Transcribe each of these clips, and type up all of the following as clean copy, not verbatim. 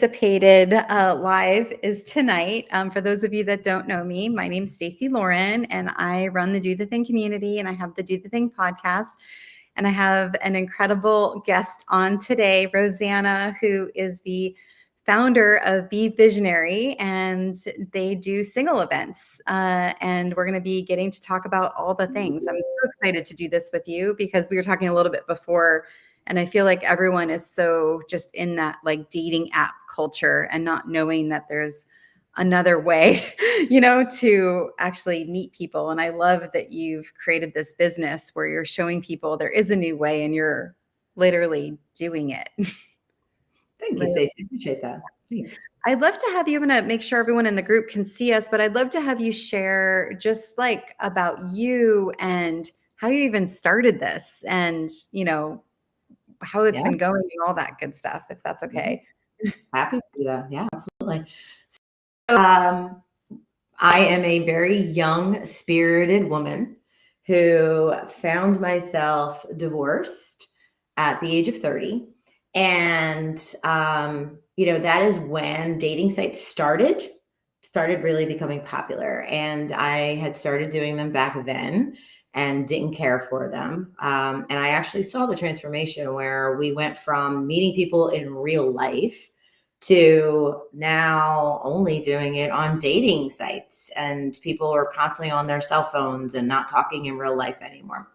anticipated live is tonight. For those of you that don't know me, my name's Stacey Lauren, and I run the Do the Thing community, and I have the Do the Thing podcast. And I have an incredible guest on today, Rosanna, who is the founder of Be Visionary, and they do single events. And we're going to be getting to talk about all the things. I'm so excited to do this with you because we were talking a little bit before, and I feel like everyone is so just in that like dating app culture and not knowing that there's another way, to actually meet people. And I love that you've created this business where you're showing people there is a new way and you're literally doing it. Thank you, Stacey. Appreciate that. Thanks. I'd love to have you, I'm going to make sure everyone in the group can see us, but I'd love to have you share just like about you and how you even started this and, how it's been going and all that good stuff, if that's okay. Happy to do that. Yeah, absolutely. So, I am a very young, spirited woman who found myself divorced at the age of 30. And, that is when dating sites started really becoming popular. And I had started doing them back then and didn't care for them. And I actually saw the transformation where we went from meeting people in real life to now only doing it on dating sites, and people are constantly on their cell phones and not talking in real life anymore.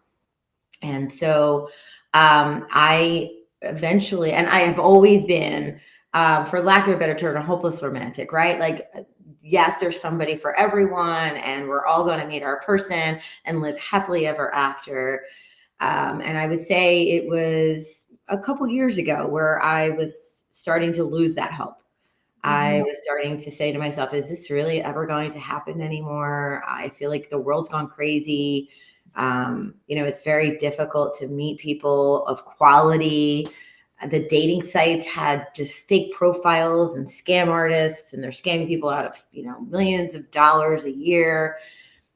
And so I eventually, and I have always been, for lack of a better term, a hopeless romantic, right? Like, yes, there's somebody for everyone and we're all going to meet our person and live happily ever after. And I would say it was a couple years ago where I was starting to lose that hope. I was starting to say to myself, is this really ever going to happen anymore? I feel like the world's gone crazy. It's very difficult to meet people of quality. The dating sites had just fake profiles and scam artists, and they're scamming people out of, millions of dollars a year.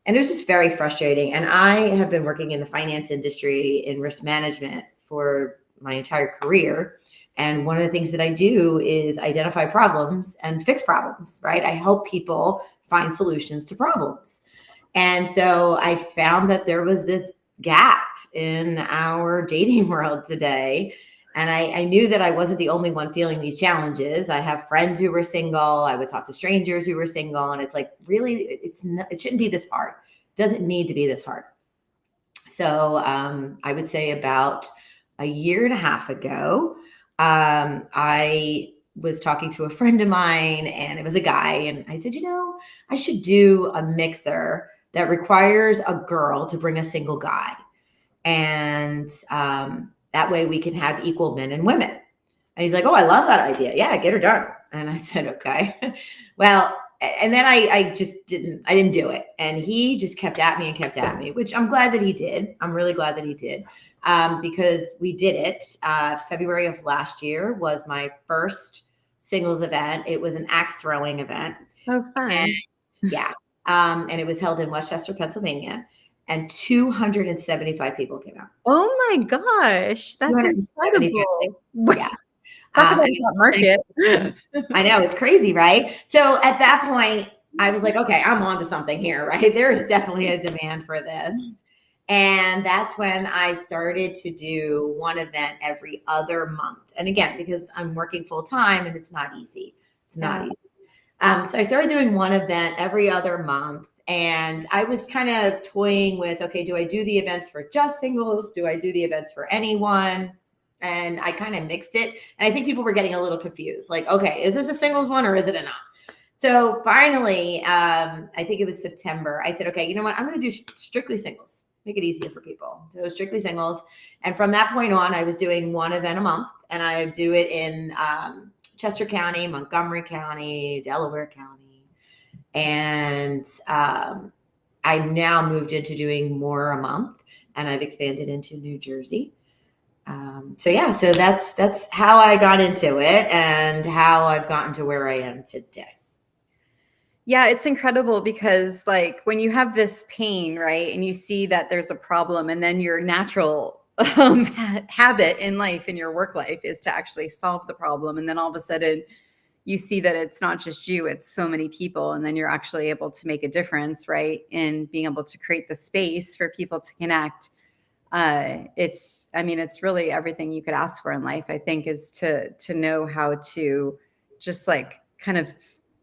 And it was just very frustrating. And I have been working in the finance industry in risk management for my entire career. And one of the things that I do is identify problems and fix problems, right? I help people find solutions to problems. And so I found that there was this gap in our dating world today. And I knew that I wasn't the only one feeling these challenges. I have friends who were single. I would talk to strangers who were single. And it's like, really, it shouldn't be this hard. It doesn't need to be this hard. So I would say about a year and a half ago, I was talking to a friend of mine, and it was a guy. And I said, I should do a mixer that requires a girl to bring a single guy. And that way we can have equal men and women. And he's like, oh, I love that idea. Yeah, get her done. And I said, okay. Well, and then I didn't do it. And he just kept at me, which I'm glad that he did. I'm really glad that he did. Because we did it. February of last year was my first singles event. It was an axe throwing event. Oh, fun. And, yeah. And it was held in Westchester, Pennsylvania. And 275 people came out. Oh my gosh, that's incredible! Yeah, talk about that market. I know, it's crazy, right? So at that point, I was like, okay, I'm onto something here, right? There is definitely a demand for this, and that's when I started to do one event every other month. And again, because I'm working full time, and it's not easy. It's not easy. So I started doing one event every other month. And I was kind of toying with, okay, do I do the events for just singles? Do I do the events for anyone? And I kind of mixed it. And I think people were getting a little confused. Like, okay, is this a singles one or is it a not? So finally, I think it was September. I said, okay, you know what? I'm going to do strictly singles. Make it easier for people. So strictly singles. And from that point on, I was doing one event a month. And I do it in Chester County, Montgomery County, Delaware County. And I've now moved into doing more a month, and I've expanded into New Jersey. So that's how I got into it and how I've gotten to where I am today. Yeah, it's incredible because like when you have this pain, right, and you see that there's a problem, and then your natural habit in life, in your work life, is to actually solve the problem, and then all of a sudden you see that it's not just you, it's so many people. And then you're actually able to make a difference, right? In being able to create the space for people to connect. It's really everything you could ask for in life, I think, is to know how to just like kind of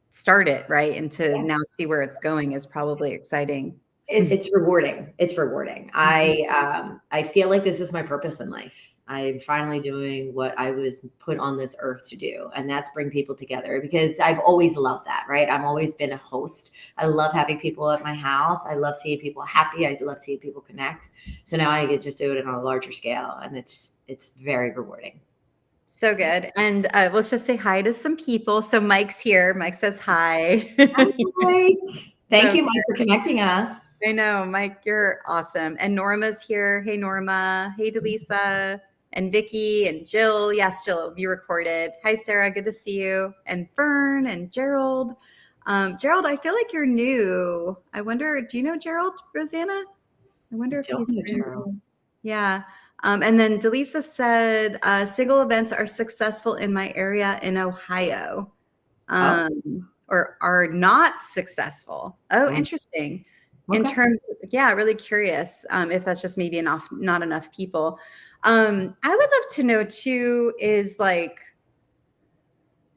start it, right? And to now see where it's going is probably exciting. It's rewarding. It's rewarding. I feel like this was my purpose in life. I'm finally doing what I was put on this earth to do, and that's bring people together, because I've always loved that, right? I've always been a host. I love having people at my house. I love seeing people happy. I love seeing people connect. So now I get just do it on a larger scale, and it's very rewarding. So good. And let's just say hi to some people. So Mike's here. Mike says hi. Hi. Thank So you, Mike, for connecting us. I know, Mike, you're awesome. And Norma's here. Hey, Norma. Hey, Delisa. And Vicky and Jill. Yes, Jill, it'll be recorded. Hi, Sarah. Good to see you. And Fern and Gerald. Gerald, I feel like you're new. I wonder, do you know Gerald, Rosanna? I wonder if Don't he's know, brand Gerald. new. Yeah. And then Delisa said, single events are successful in my area in Ohio, Oh, or are not successful. Oh, oh, interesting. In okay. terms, yeah, really curious if that's just maybe not enough people. I would love to know too, is like,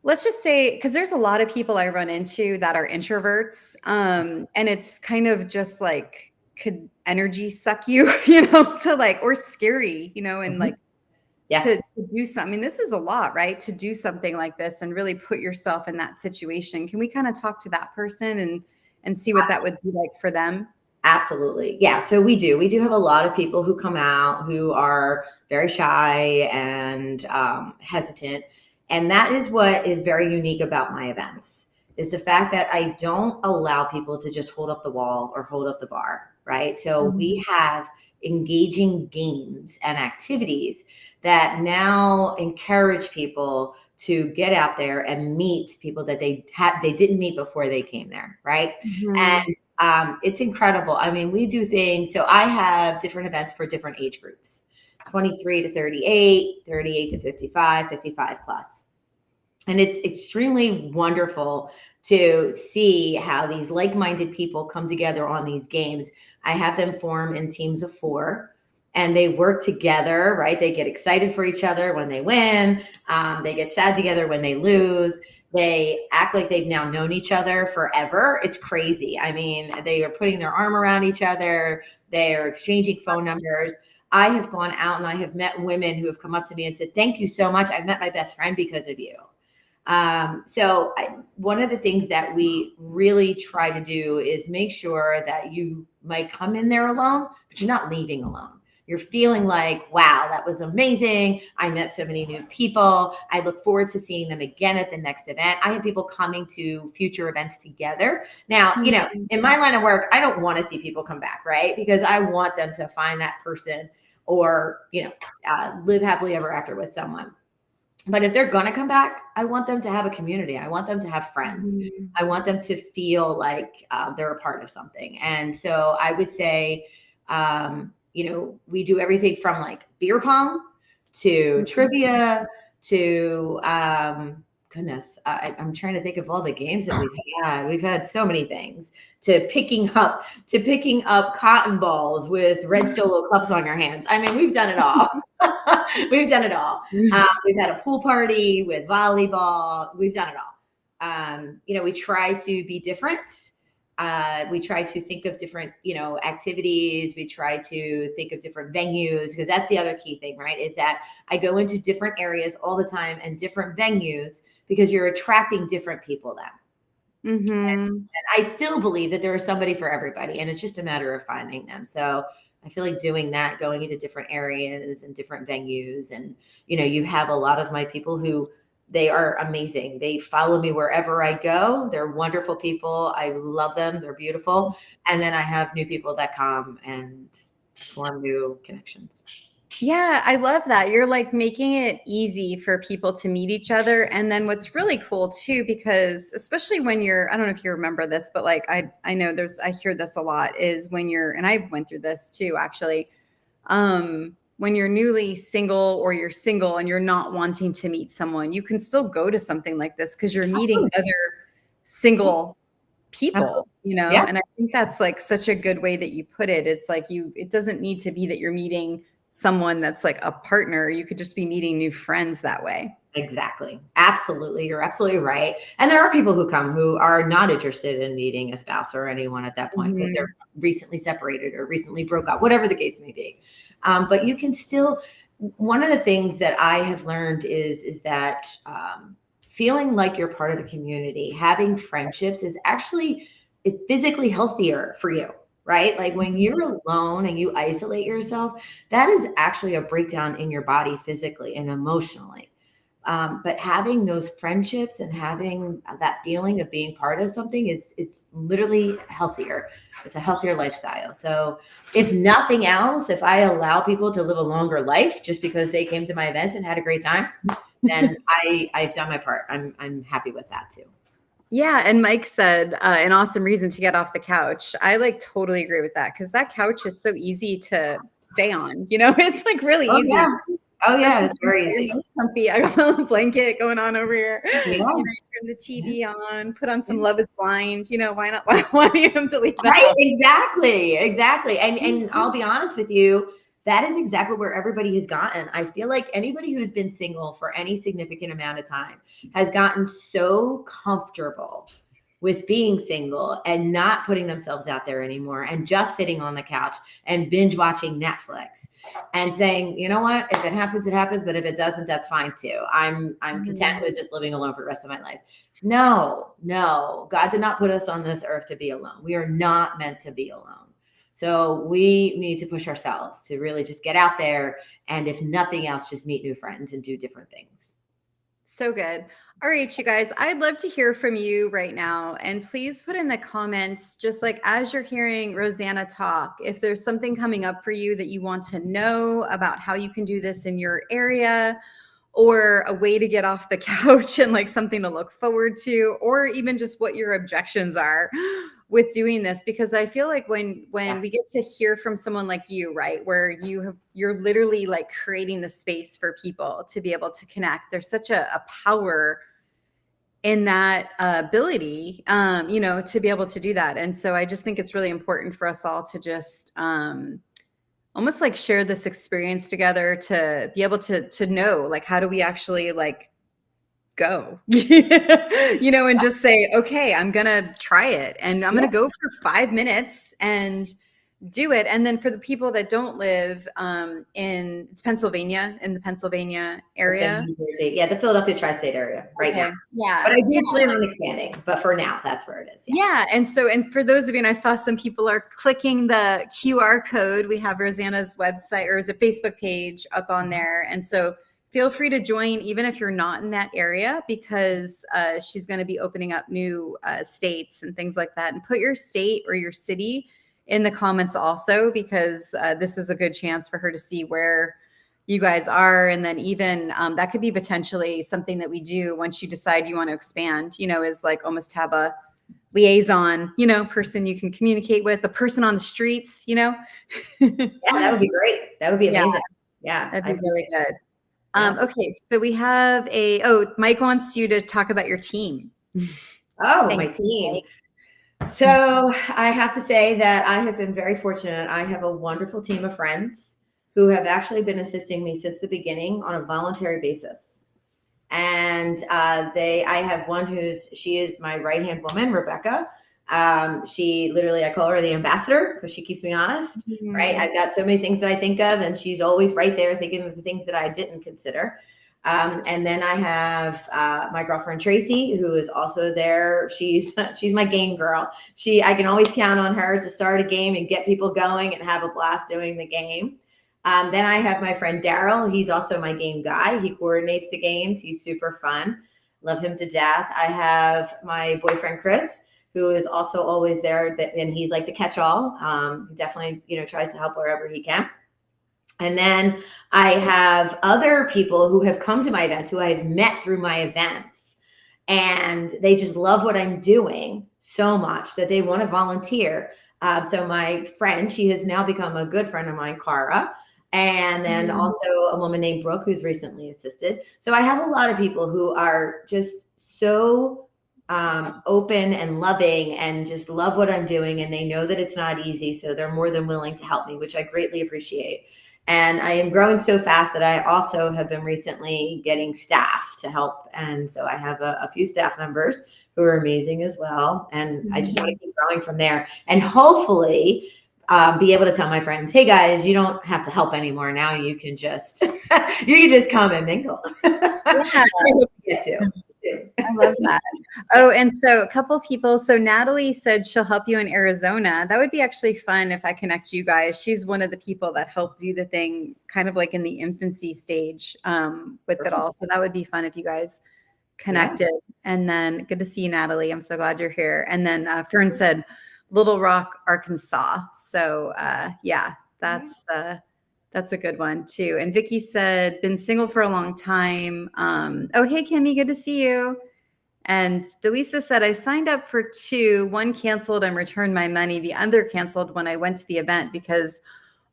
let's just say, because there's a lot of people I run into that are introverts, and it's kind of just like, could energy suck you, to like, or scary, and Mhm. like Yeah. to do something. I mean, this is a lot, right? To do something like this and really put yourself in that situation. Can we kind of talk to that person and see what that would be like for them? Absolutely. Yeah. So we do. We do have a lot of people who come out who are very shy and hesitant. And that is what is very unique about my events, is the fact that I don't allow people to just hold up the wall or hold up the bar, right? So we Mhm. have engaging games and activities that now encourage people to get out there and meet people that they didn't meet before they came there, right? Mhm. It's incredible. I mean, we do things. So I have different events for different age groups: 23 to 38, 38 to 55, 55 plus. And it's extremely wonderful to see how these like minded people come together on these games. I have them form in teams of 4, and they work together, right? They get excited for each other when they win, they get sad together when they lose. They act like they've now known each other forever. It's crazy. I mean, they are putting their arm around each other, they are exchanging phone numbers. I have gone out and I have met women who have come up to me and said, "Thank you so much. I've met my best friend because of you." One of the things that we really try to do is make sure that you might come in there alone, but you're not leaving alone. You're feeling like, wow, that was amazing. I met so many new people. I look forward to seeing them again at the next event. I have people coming to future events together. Now, in my line of work, I don't want to see people come back, right? Because I want them to find that person or, live happily ever after with someone. But if they're going to come back, I want them to have a community. I want them to have friends. Mhm. I want them to feel like they're a part of something. And so I would say, we do everything from like beer pong to trivia to, goodness, I'm trying to think of all the games that we've had. We've had so many things, to picking up cotton balls with red Solo cups on your hands. I mean, we've done it all. We've done it all. We've had a pool party with volleyball. We've done it all. We try to be different. We try to think of different, activities. We try to think of different venues, because that's the other key thing, right? Is that I go into different areas all the time and different venues, because you're attracting different people then. Mhm. And I still believe that there is somebody for everybody, and it's just a matter of finding them. So I feel like doing that, going into different areas and different venues, and you have a lot of my people who, they are amazing. They follow me wherever I go. They're wonderful people. I love them. They're beautiful. And then I have new people that come and form new connections. Yeah, I love that. You're like making it easy for people to meet each other. And then what's really cool too, because especially when I don't know if you remember this, but like I know I hear this a lot, is when and I went through this too, actually. when you're newly single or you're single and you're not wanting to meet someone, you can still go to something like this because you're meeting Absolutely. other single Absolutely. people, you know? Yeah, And I think that's like such a good way that you put it. It's like it doesn't need to be that you're meeting someone that's like a partner. You could just be meeting new friends that way. exactly. Absolutely. You're absolutely right. And there are people who come who are not interested in meeting a spouse or anyone at that point because they're Mhm. recently separated or recently broke up, whatever the case may be. But you can still, one of the things that I have learned is that feeling like you're part of a community, having friendships is actually physically healthier for you, right? Like when you're alone and you isolate yourself, that is actually a breakdown in your body physically and emotionally. But having those friendships and having that feeling of being part of something it's literally healthier. It's a healthier lifestyle. So if nothing else, if I allow people to live a longer life just because they came to my events and had a great time, then I've done my part. I'm happy with that too. Yeah, and Mike said, an awesome reason to get off the couch. I like totally agree with that because that couch is so easy to stay on. You know, it's like really Oh easy, yeah. Oh yeah, especially it's when very you're easy. nice comfy. I got a blanket going on over here. Yeah. You know, turn the Yeah. TV on, put on some Yeah. Love Is Blind. You know, why not? Why do you have to leave the Right, house? exactly, exactly. And I'll be honest with you, that is exactly where everybody has gotten. I feel like anybody who's been single for any significant amount of time has gotten so comfortable with being single and not putting themselves out there anymore and just sitting on the couch and binge watching Netflix and saying, you know what, if it happens, it happens, but if it doesn't, that's fine too. I'm content Mhm. with just living alone for the rest of my life. No, no, God did not put us on this earth to be alone. We are not meant to be alone. So we need to push ourselves to really just get out there and, if nothing else, just meet new friends and do different things. So good. All right, you guys, I'd love to hear from you right now. And please put in the comments, just like as you're hearing Rosanna talk, if there's something coming up for you that you want to know about how you can do this in your area, or a way to get off the couch and like something to look forward to, or even just what your objections are with doing this. Because I feel like when Yes. we get to hear from someone like you, right, where you're literally like creating the space for people to be able to connect, there's such a power in that ability, you know, to be able to do that. And so I just think it's really important for us all to just almost like share this experience together, to be able to know, like, how do we actually like go, you know, and just say, okay, I'm gonna try it, and I'm Yeah. gonna go for 5 minutes and do it. And then for the people that don't live in it's Pennsylvania, in the Pennsylvania It's in area. New Jersey. Yeah, the Philadelphia tri-state area right now. Okay. Yeah. But I Yeah. do plan on expanding. But for now, that's where it is. Yeah. Yeah. And so, and for those of you, and I saw some people are clicking the QR code. We have Rosanna's website, or is it Facebook page up on there. And so feel free to join, even if you're not in that area, because she's going to be opening up new states and things like that. And put your state or your city in the comments also, because this is a good chance for her to see where you guys are. And then even that could be potentially something that we do once you decide you want to expand, you know, is like almost have a liaison, you know, person you can communicate with, a person on the streets, you know. Yeah, that would be great. That would be Yeah, amazing. Yeah. that'd I be really appreciate good. it. Yes. Okay, so we have Mike wants you to talk about your team. Oh, Thank my you, team. Mike. So I have to say that I have been very fortunate. I have a wonderful team of friends who have actually been assisting me since the beginning on a voluntary basis. And I have one she is my right hand woman, Rebecca. She literally, I call her the ambassador because she keeps me honest, right? Mhm. I've got so many things that I think of, and she's always right there thinking of the things that I didn't consider. And then I have my girlfriend Tracy, who is also there. She's my game girl. I can always count on her to start a game and get people going and have a blast doing the game. Then I have my friend Daryl. He's also my game guy. He coordinates the games. He's super fun. Love him to death. I have my boyfriend Chris, who is also always there, and he's like the catch-all. He definitely, tries to help wherever he can. And then I have other people who have come to my events, who I've met through my events, and they just love what I'm doing so much that they want to volunteer. So my friend, she has now become a good friend of mine, Cara. And then also a woman named Brooke, who's recently assisted. So I have a lot of people who are just so open and loving and just love what I'm doing. And they know that it's not easy. So they're more than willing to help me, which I greatly appreciate. And I am growing so fast that I also have been recently getting staff to help. And so I have a few staff members who are amazing as well. And I just want to keep growing from there. And hopefully be able to tell my friends, hey guys, you don't have to help anymore. Now you can just come and mingle. Yeah. Get to. I love that. Oh, and so a couple people. So Natalie said she'll help you in Arizona. That would be actually fun if I connect you guys. She's one of the people that helped do the thing kind of like in the infancy stage with it all. So that would be fun if you guys connected. Yeah. And then good to see you, Natalie. I'm so glad you're here. And then Fern said Little Rock, Arkansas. So yeah, that's a good one too. And Vicky said, been single for a long time. Oh, hey, Kimmy, good to see you. And Delisa said, I signed up for 2. One canceled and returned my money. The other canceled when I went to the event because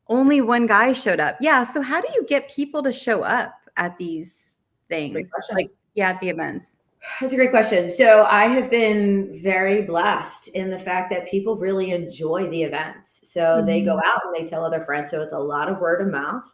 only one guy showed up. Yeah. So how do you get people to show up at these things? Like, yeah, at the events? That's a great question. So I have been very blessed in the fact that people really enjoy the events. So they go out and they tell other friends. So it's a lot of word of mouth.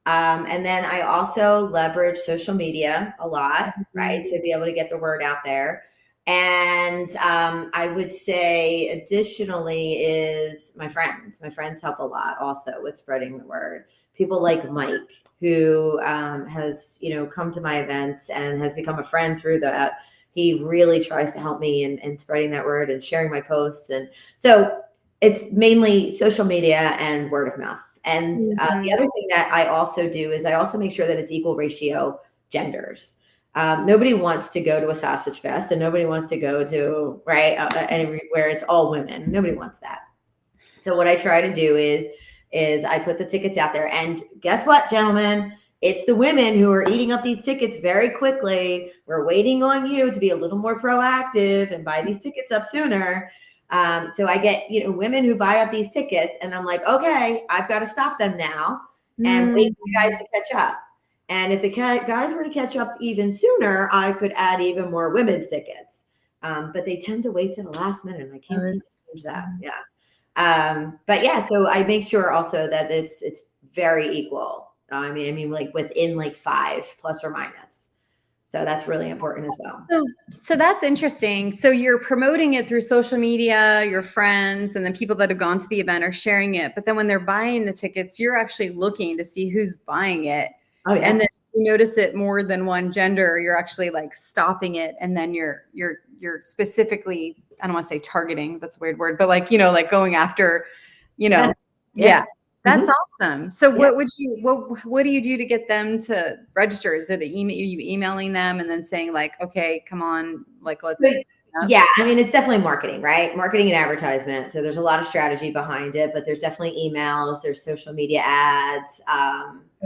And then I also leverage social media a lot, right, to be able to get the word out there. And I would say additionally is my friends. My friends help a lot also with spreading the word. People like Mike, who has, come to my events and has become a friend through that. He really tries to help me in spreading that word and sharing my posts. And so it's mainly social media and word of mouth. And the other thing that I also do is I also make sure that it's equal ratio genders. Nobody wants to go to a sausage fest and nobody wants to go to, right, anywhere it's all women. Nobody wants that. So what I try to do is I put the tickets out there. And guess what, gentlemen? It's the women who are eating up these tickets very quickly. We're waiting on you to be a little more proactive and buy these tickets up sooner. So I get, women who buy up these tickets and I'm like, okay, I've got to stop them now and wait for you guys to catch up. And if the guys were to catch up even sooner, I could add even more women's tickets. But they tend to wait to the last minute and I can't seem to change that. Yeah. But yeah, so I make sure also that it's very equal. I mean, like within like 5 plus or minus. So that's really important as well. So that's interesting. So you're promoting it through social media, your friends, and then people that have gone to the event are sharing it. But then when they're buying the tickets, you're actually looking to see who's buying it. Oh, yeah. And then if you notice it more than one gender, you're actually like stopping it. And then you're specifically, I don't want to say targeting, that's a weird word, but like, like going after, yeah. That's awesome. So what do you do to get them to register? Is it you emailing them and then saying like, okay, come on, like let's. Yeah, I mean, it's definitely marketing, right? Marketing and advertisement. So there's a lot of strategy behind it, but there's definitely emails, there's social media ads.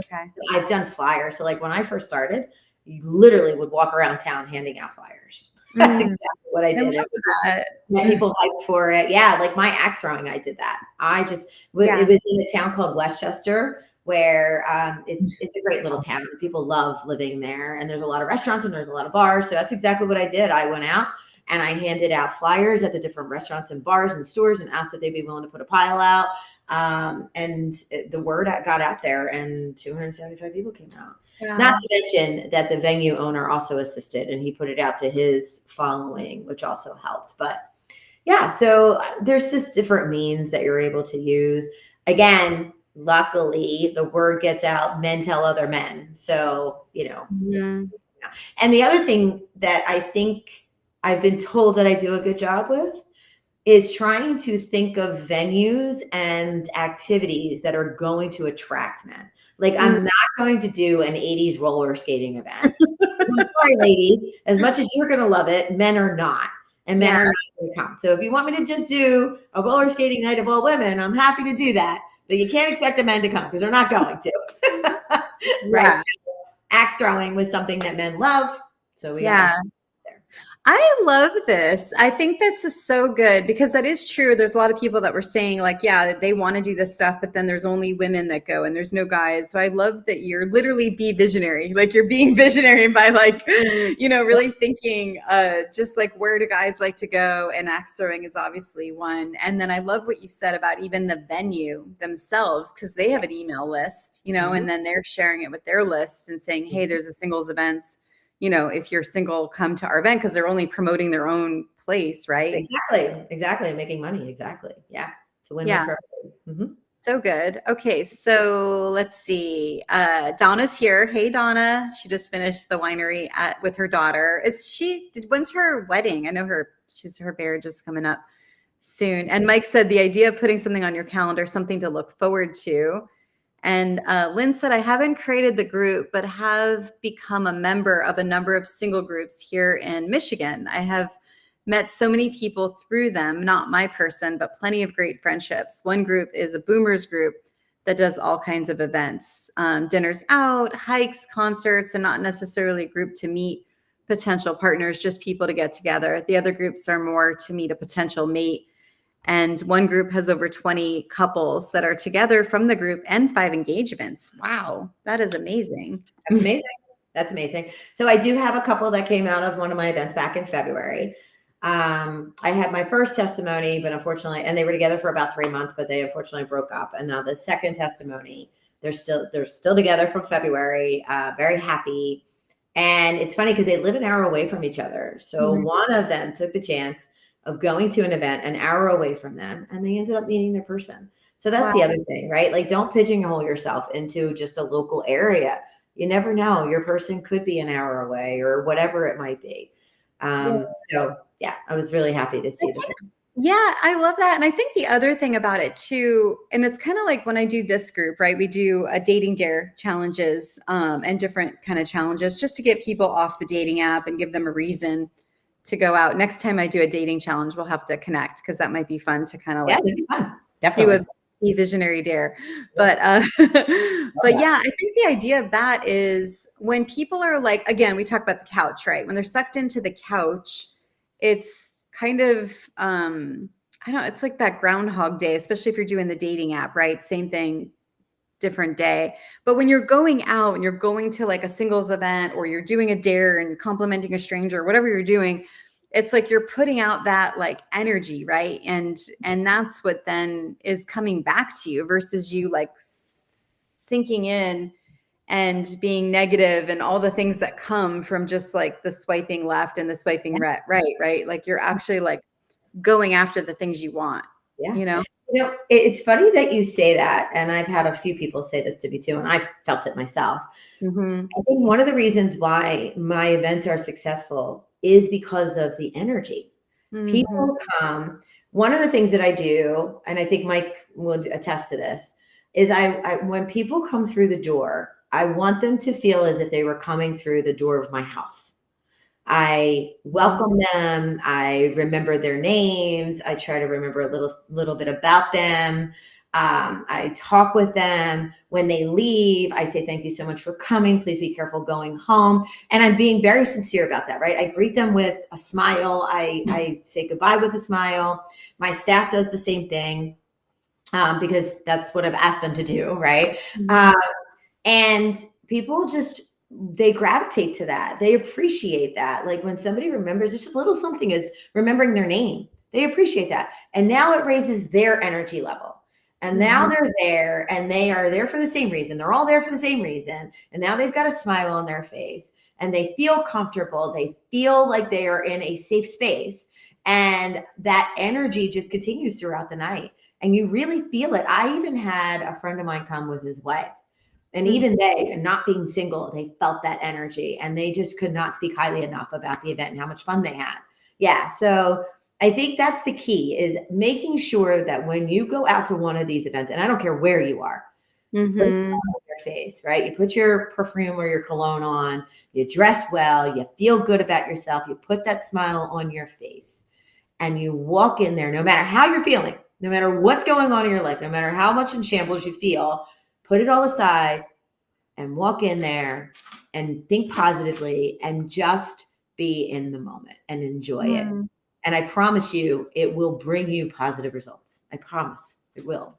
Okay. I've done flyers. So like when I first started, you literally would walk around town handing out flyers. That's exactly what I did. People hyped for it. Yeah, like my axe throwing, I did that. It was in a town called Westchester, where it's a great little town. People love living there, and there's a lot of restaurants and there's a lot of bars. So that's exactly what I did. I went out and I handed out flyers at the different restaurants and bars and stores and asked if they'd be willing to put a pile out. And the word got out there, and 275 people came out. Yeah. Not to mention that the venue owner also assisted and he put it out to his following, which also helped. But yeah, so there's just different means that you're able to use. Again, luckily the word gets out, men tell other men. So, And the other thing that I think I've been told that I do a good job with is trying to think of venues and activities that are going to attract men. Like I'm not going to do an 80s roller skating event. I'm sorry, ladies, as much as you're going to love it, men are not. And men are not going to come. So if you want me to just do a roller skating night of all women, I'm happy to do that. But you can't expect the men to come because they're not going to. Right. Axe throwing was something that men love. So we got there. I love this. I think this is so good because that is true. There's a lot of people that were saying, like, yeah, they want to do this stuff, but then there's only women that go and there's no guys. So I love that you're literally be visionary. Like you're being visionary by like, really thinking just like where do guys like to go? And axe throwing is obviously one. And then I love what you said about even the venue themselves, because they have an email list, and then they're sharing it with their list and saying, hey, there's a singles events. If you're single, come to our event, because they're only promoting their own place, right? Exactly. Making money. Exactly. Yeah. It's a win-win Yeah. for everybody. So good. Okay. So let's see. Donna's here. Hey, Donna. She just finished the winery with her daughter. When's her wedding? I know her marriage is coming up soon. And Mike said the idea of putting something on your calendar, something to look forward to. And Lynn said, I haven't created the group, but have become a member of a number of single groups here in Michigan. I have met so many people through them, not my person, but plenty of great friendships. One group is a boomers group that does all kinds of events, dinners out, hikes, concerts, and not necessarily a group to meet potential partners, just people to get together. The other groups are more to meet a potential mate. And one group has over 20 couples that are together from the group and 5 engagements. Wow, that is amazing. That's amazing. That's amazing. So I do have a couple that came out of one of my events back in February. I had my first testimony, but unfortunately, and they were together for about 3 months, but they unfortunately broke up. And now the second testimony, they're still together from February, very happy. And it's funny because they live an hour away from each other. So one of them took the chance of going to an event an hour away from them, and they ended up meeting their person. So that's the other thing, right? Like, don't pigeonhole yourself into just a local area. You never know. Your person could be an hour away or whatever it might be. So yeah, I was really happy to see that. Yeah, I love that. And I think the other thing about it too, and it's kind of like when I do this group, right? We do a dating dare challenges and different kind of challenges just to get people off the dating app and give them a reason to go out. Next time I do a dating challenge, we'll have to connect because that might be fun to kind of like that'd be fun. Definitely. do a visionary dare. But but yeah, I think the idea of that is when people are like, again, we talk about the couch, right? When they're sucked into the couch, it's kind of I don't know, it's like that Groundhog Day, especially if you're doing the dating app, right? Same thing, different day. But when you're going out and you're going to like a singles event or you're doing a dare and complimenting a stranger, whatever you're doing, it's like you're putting out that like energy, right? And that's what then is coming back to you versus you like sinking in and being negative and all the things that come from just like the swiping left and the swiping right, right? Like you're actually like going after the things you want. Yeah. It's funny that you say that. And I've had a few people say this to me too, and I've felt it myself. I think one of the reasons why my events are successful is because of the energy. People come. One of the things that I do, and I think Mike would attest to this, is I when people come through the door, I want them to feel as if they were coming through the door of my house. I welcome them. I remember their names. I try to remember a little bit about them. I talk with them. When they leave, I say, thank you so much for coming. Please be careful going home. And I'm being very sincere about that, right? I greet them with a smile. I say goodbye with a smile. My staff does the same thing because that's what I've asked them to do, right? And people they gravitate to that. They appreciate that. Like when somebody remembers, it's just a little something as remembering their name. They appreciate that. And now it raises their energy level. And now they're there and they are there for the same reason. They're all there for the same reason. And now they've got a smile on their face and they feel comfortable. They feel like they are in a safe space. And that energy just continues throughout the night. And you really feel it. I even had a friend of mine come with his wife. And even they, not being single, they felt that energy and they just could not speak highly enough about the event and how much fun they had. Yeah. So I think that's the key, is making sure that when you go out to one of these events, and I don't care where you are, put it on your face, right? You put your perfume or your cologne on, you dress well, you feel good about yourself, you put that smile on your face and you walk in there, no matter how you're feeling, no matter what's going on in your life, no matter how much in shambles you feel, put it all aside and walk in there and think positively and just be in the moment and enjoy it. Mm. And I promise you, it will bring you positive results. I promise it will.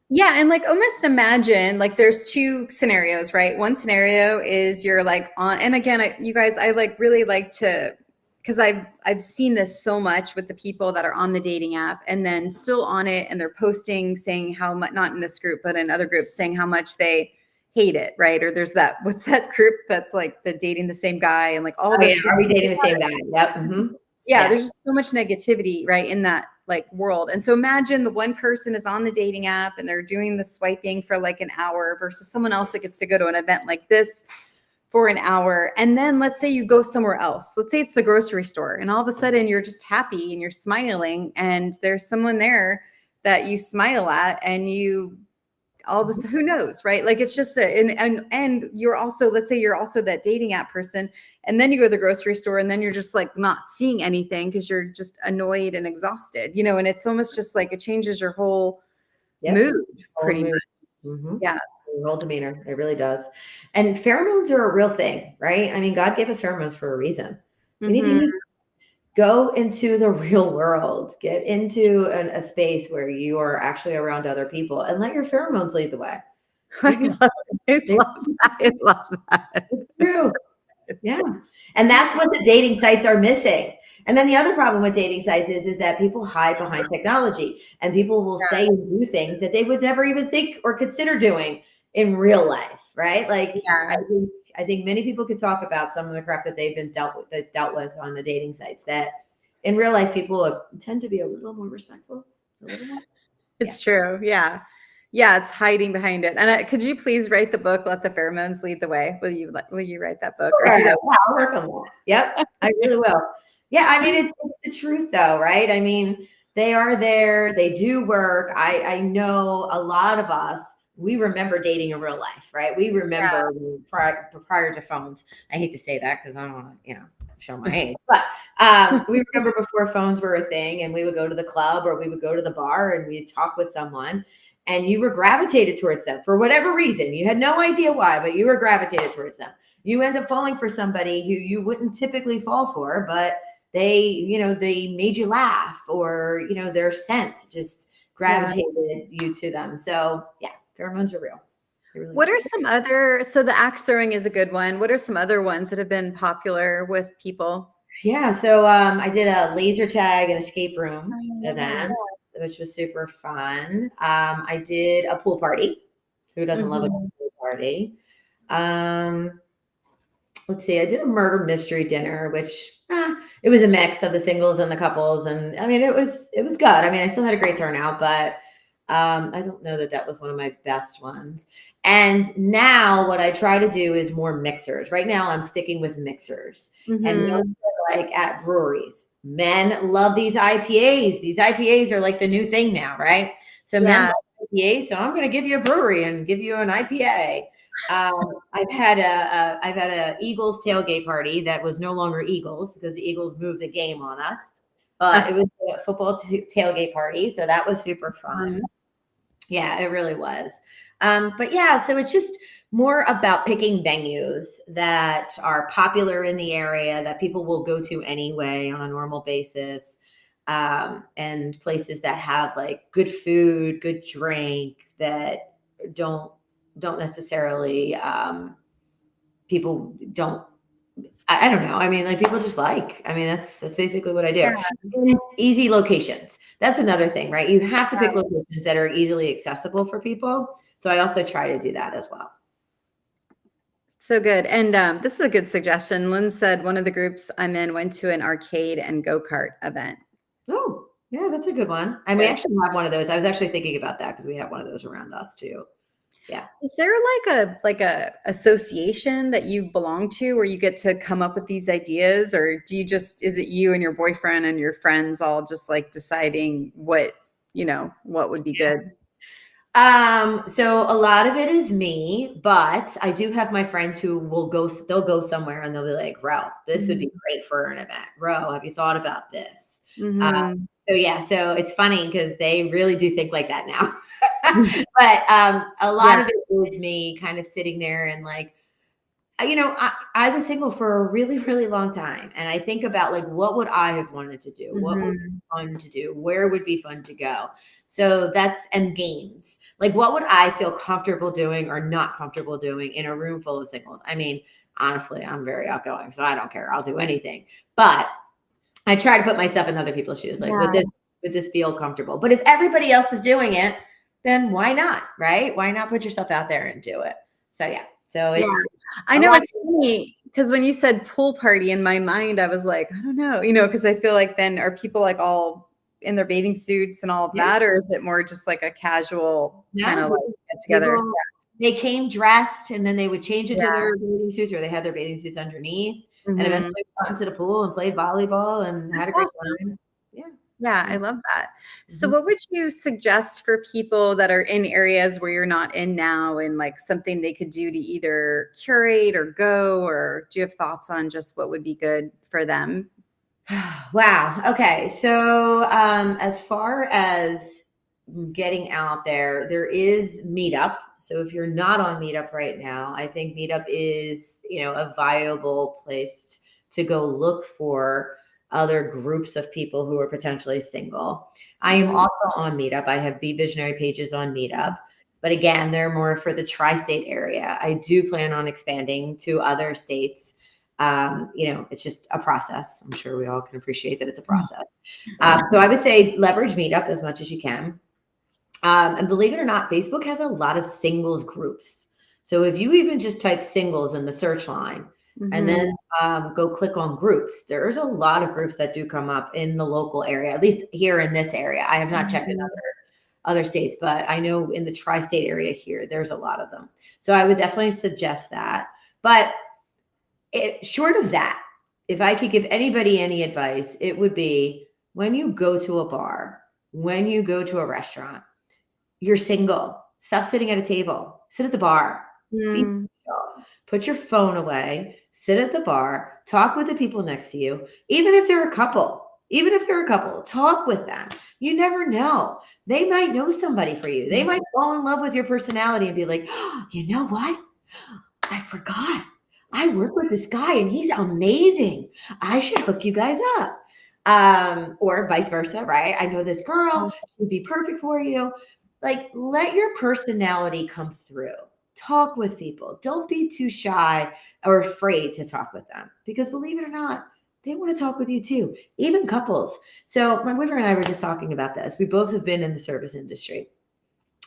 Yeah. And like almost imagine like there's two scenarios, right? One scenario is you're like on, and again, you guys, I like really like to, because I've seen this so much with the people that are on the dating app and then still on it, and they're posting saying how much, not in this group, but in other groups, saying how much they hate it, right? Or there's that, what's that group that's like the dating the same guy and like all Oh, yeah. this just, Are we dating the same guy? Yep. Mm-hmm. yeah, Yeah. there's just so much negativity, right, in that like world. And so imagine the one person is on the dating app and they're doing the swiping for like an hour versus someone else that gets to go to an event like this for an hour. And then let's say you go somewhere else. Let's say it's the grocery store, and all of a sudden you're just happy and you're smiling and there's someone there that you smile at, and you all of a sudden, who knows, right? Like it's just and you're also, let's say you're also that dating app person, and then you go to the grocery store and then you're just like not seeing anything because you're just annoyed and exhausted, and it's almost just like it changes your whole mood Whole pretty mood. much. Mm-hmm. Yeah. Your whole demeanor. It really does. And pheromones are a real thing, right? I mean, God gave us pheromones for a reason. We need to use go into the real world, get into a space where you are actually around other people, and let your pheromones lead the way. I love that. I love that. It's true. Yeah. And that's what the dating sites are missing. And then the other problem with dating sites is that people hide behind technology, and people will say and do things that they would never even think or consider doing in real life, right? Like Yeah. I think many people could talk about some of the crap that they've been dealt with on the dating sites that in real life people tend to be a little more respectful. A little more. It's true. Yeah. Yeah, it's hiding behind it. And could you please write the book, Let the Pheromones Lead the Way? Will you write that book or do that? Yeah, I'll work on that. Yep, I really will. Yeah, I mean, it's the truth though, right? I mean, they are there, they do work. I know a lot of us, we remember dating in real life, right? We remember prior to phones. I hate to say that because I don't want to, show my age, but we remember before phones were a thing, and we would go to the club or we would go to the bar and we'd talk with someone, and you were gravitated towards them for whatever reason. You had no idea why, but you were gravitated towards them. You end up falling for somebody who you wouldn't typically fall for, but they made you laugh, or, their scent just gravitated you to them. So yeah, pheromones are real. Really What are some other, so the axe throwing is a good one. What are some other ones that have been popular with people? Yeah. So I did a laser tag and escape room event, which was super fun. I did a pool party. Who doesn't love a pool party? Let's see, I did a murder mystery dinner, which it was a mix of the singles and the couples. And I mean, it was good. I mean, I still had a great turnout, but I don't know that was one of my best ones. And now what I try to do is more mixers. Right now I'm sticking with mixers. And those are like at breweries. Men love these IPAs. These IPAs are like the new thing now, right? So men love IPAs. So I'm going to give you a brewery and give you an IPA. I've had a Eagles tailgate party that was no longer Eagles because the Eagles moved the game on us, but it was a football tailgate party. So that was super fun. Yeah, it really was. But yeah, so it's just more about picking venues that are popular in the area that people will go to anyway on a normal basis. And places that have like good food, good drink, that don't necessarily people don't I don't know. I mean, like people just I mean, that's basically what I do. And easy locations. That's another thing, right? You have to pick locations that are easily accessible for people. So I also try to do that as well. So good. And this is a good suggestion. Lynn said one of the groups I'm in went to an arcade and go-kart event. Oh, yeah, that's a good one. And we actually have one of those. I was actually thinking about that because we have one of those around us too. Yeah. Is there like a association that you belong to where you get to come up with these ideas, or do you just, is it you and your boyfriend and your friends all just like deciding what would be good? So a lot of it is me, but I do have my friends who they'll go somewhere and they'll be like, Ro, this would be great for an event. Ro, have you thought about this? So yeah, so it's funny because they really do think like that now. But a lot of it is me kind of sitting there and like, I was single for a really, really long time. And I think about like, what would I have wanted to do? What would be fun to do? Where would be fun to go? So and games. Like, what would I feel comfortable doing or not comfortable doing in a room full of singles? I mean, honestly, I'm very outgoing, so I don't care. I'll do anything. But I try to put myself in other people's shoes. Like, Yeah. would this feel comfortable? But if everybody else is doing it, then why not? Right? Why not put yourself out there and do it? So yeah. So Yeah. it's I a know lot. it's funny because when you said pool party in my mind, I was like, I don't know, because I feel like then are people like all in their bathing suits and all of Yeah. that, or is it more just like a casual kind of No, like get together? they came dressed and then they would change into Yeah. their bathing suits or they had their bathing suits underneath and Mhm. eventually got into the pool and played volleyball and had That's a great awesome. time. Yeah. Yeah, I Yeah. love that. So Mhm. what would you suggest for people that are in areas where you're not in now and like something they could do to either curate or go, or do you have thoughts on just what would be good for them? Wow. Okay. So, as far as getting out there, there is Meetup. So if you're not on Meetup right now, I think Meetup is, a viable place to go look for other groups of people who are potentially single. I am Mhm. also on Meetup. I have Be Visionary pages on Meetup. But again, they're more for the tri-state area. I do plan on expanding to other states. It's just a process. I'm sure we all can appreciate that it's a process. So I would say leverage Meetup as much as you can. And believe it or not, Facebook has a lot of singles groups. So if you even just type singles in the search line and Mhm. then go click on groups, there's a lot of groups that do come up in the local area, at least here in this area. I have not checked in Mhm. other states, but I know in the tri-state area here, there's a lot of them. So I would definitely suggest that. But short of that, if I could give anybody any advice, it would be when you go to a bar, when you go to a restaurant, you're single. Stop sitting at a table. Sit at the bar. Be Mm. still. Put your phone away. Sit at the bar. Talk with the people next to you. Even if they're a couple. Even if they're a couple, talk with them. You never know. They might know somebody for you. They might fall in love with your personality and be like, oh, you know what? I forgot. I work with this guy and he's amazing. I should hook you guys up. Or vice versa, right? I know this girl, she'd be perfect for you. Like, let your personality come through. Talk with people. Don't be too shy or afraid to talk with them because believe it or not, they want to talk with you too, even couples. So, my boyfriend and I were just talking about this. We both have been in the service industry.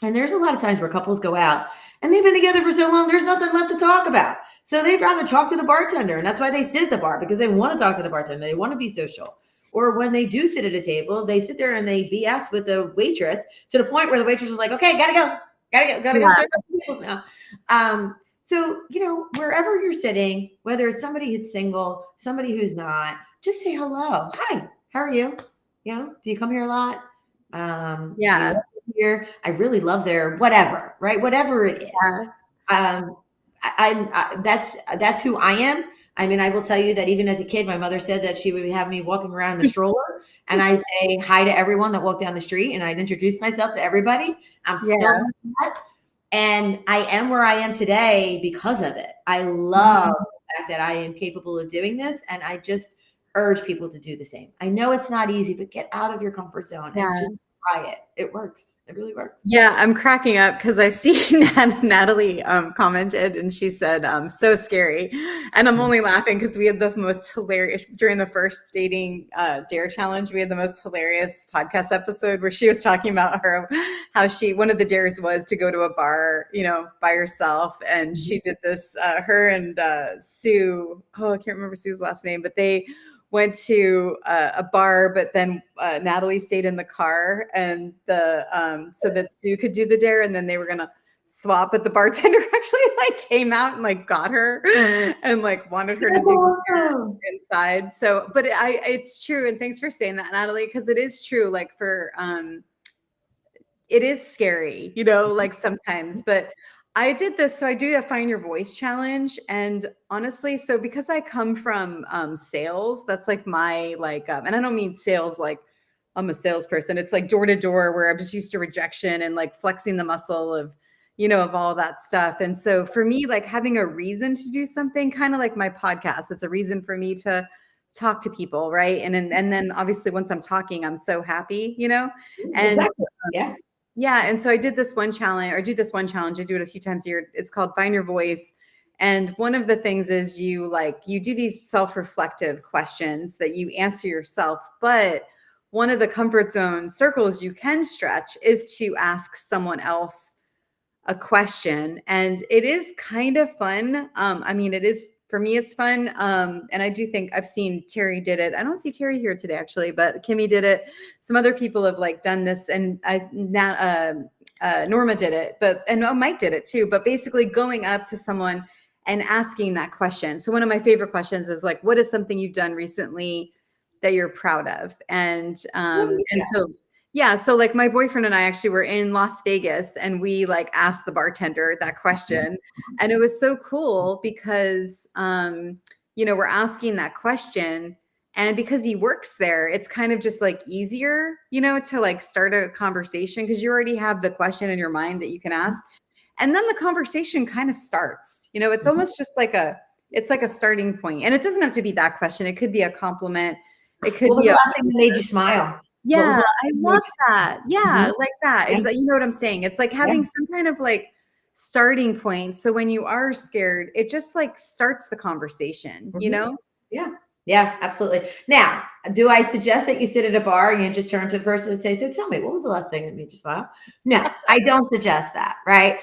And there's a lot of times where couples go out and they've been together for so long, there's nothing left to talk about. So they'd rather talk to the bartender. And that's why they sit at the bar because they want to talk to the bartender. They want to be social. Or when they do sit at a table, they sit there and they BS with the waitress to the point where the waitress is like, okay, gotta go Yeah. serve tables now. So, wherever you're sitting, whether it's somebody who's single, somebody who's not, just say hello. Hi, how are you? Do you come here a lot? Do you Yeah. here? I really love their whatever, right? Whatever it is. Yeah. Um, that's who I am. I mean, I will tell you that even as a kid, my mother said that she would have me walking around in the stroller, and I say hi to everyone that walked down the street, and I'd introduce myself to everybody. I'm still Yeah. like that, and I am where I am today because of it. I love Mhm. the fact that I am capable of doing this, and I just urge people to do the same. I know it's not easy, but get out of your comfort zone and Yeah. just try it. It works. It really works. Yeah, I'm cracking up because I see Natalie commented and she said, so scary. And I'm only laughing because we had the most hilarious, during the first dating dare challenge, we had the most hilarious podcast episode where she was talking about how one of the dares was to go to a bar, by herself. And Mhm. she did this, her and Sue, oh, I can't remember Sue's last name, but they went to a bar, but then Natalie stayed in the car, and so that Sue could do the dare, and then they were gonna swap. But the bartender actually came out and got her and wanted her to do the dare Oh, inside. So, but it's true, and thanks for saying that, Natalie, because it is true. It is scary, sometimes, but I did this. So I do a find your voice challenge. And honestly, so because I come from sales, that's my and I don't mean sales like I'm a salesperson. It's like door to door where I'm just used to rejection and flexing the muscle of, of all that stuff. And so for me, like having a reason to do something, kind of like my podcast, it's a reason for me to talk to people, right? And then obviously once I'm talking, I'm so happy, and Exactly. Yeah. yeah. And so I did this one challenge, or do this one challenge. I do it a few times a year. It's called Find Your Voice. And one of the things is you do these self-reflective questions that you answer yourself. But one of the comfort zone circles you can stretch is to ask someone else a question. And it is kind of fun. I mean, it is, for me, it's fun. And I do think I've seen Terry did it. I don't see Terry here today, actually, but Kimmy did it. Some other people have like done this, and Norma did it, and Mike did it too. But basically going up to someone and asking that question. So one of my favorite questions is like, what is something you've done recently that you're proud of? And so yeah, so like my boyfriend and I actually were in Las Vegas, and we like asked the bartender that question, and it was so cool because we're asking that question, and because he works there, it's kind of just like easier, to like start a conversation because you already have the question in your mind that you can ask. And then the conversation kind of starts. It's almost just like it's like a starting point. And it doesn't have to be that question. It could be a compliment. It could What was be the last thing that made you smile? What was yeah, the last I thing that made love you that. smile? Yeah, like that. Yeah. You know what I'm saying? It's like Yeah. having some kind of like starting point. So when you are scared, it just like starts the conversation, Mhm. Yeah. Yeah, absolutely. Now, do I suggest that you sit at a bar and you just turn to the person and say, "So tell me, what was the last thing that made you smile?" No, I don't suggest that, right?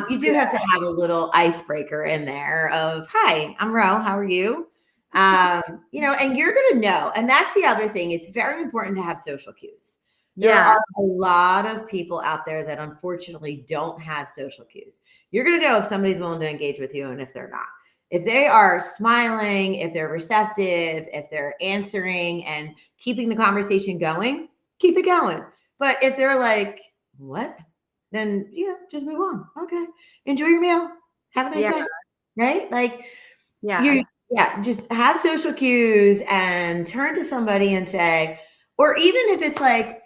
You do have to have a little icebreaker in there of, "Hi, I'm Ro. How are you?" And you're going to know. And that's the other thing. It's very important to have social cues. There Yeah. are a lot of people out there that unfortunately don't have social cues. You're going to know if somebody's willing to engage with you and if they're not. If they are smiling, if they're receptive, if they're answering and keeping the conversation going, keep it going. But if they're like, what? Then, just move on. Okay. Enjoy your meal. Have a nice Yeah. day. Right? Like, Yeah. just have social cues and turn to somebody and say, or even if it's like,